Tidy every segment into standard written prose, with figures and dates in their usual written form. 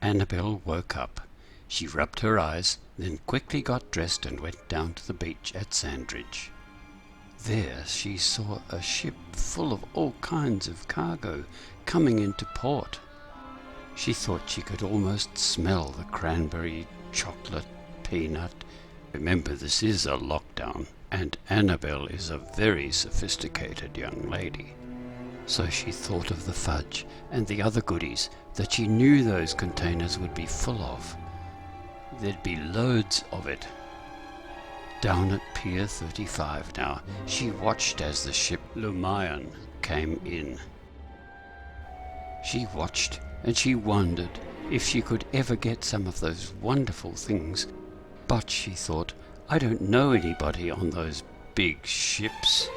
Annabel woke up. She rubbed her eyes, then quickly got dressed and went down to the beach at Sandridge. There she saw a ship full of all kinds of cargo coming into port. She thought she could almost smell the cranberry, chocolate, peanut. Remember, this is a lockdown, and Annabel is a very sophisticated young lady. So she thought of the fudge and the other goodies that she knew those containers would be full of. There'd be loads of it. Down at Pier 35 now, she watched as the ship Lumayan came in. She watched and she wondered if she could ever get some of those wonderful things. But she thought, I don't know anybody on those big ships.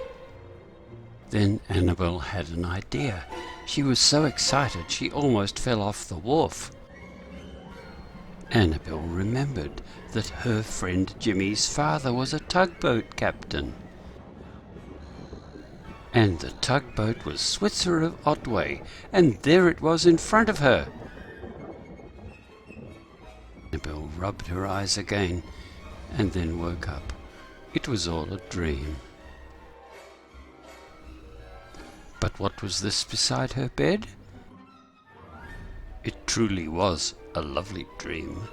Then Annabel had an idea. She was so excited she almost fell off the wharf. Annabel remembered that her friend Jimmy's father was a tugboat captain. And the tugboat was Switzer of Otway, and there it was in front of her. Annabel rubbed her eyes again, and then woke up. It was all a dream. But what was this beside her bed? It truly was a lovely dream.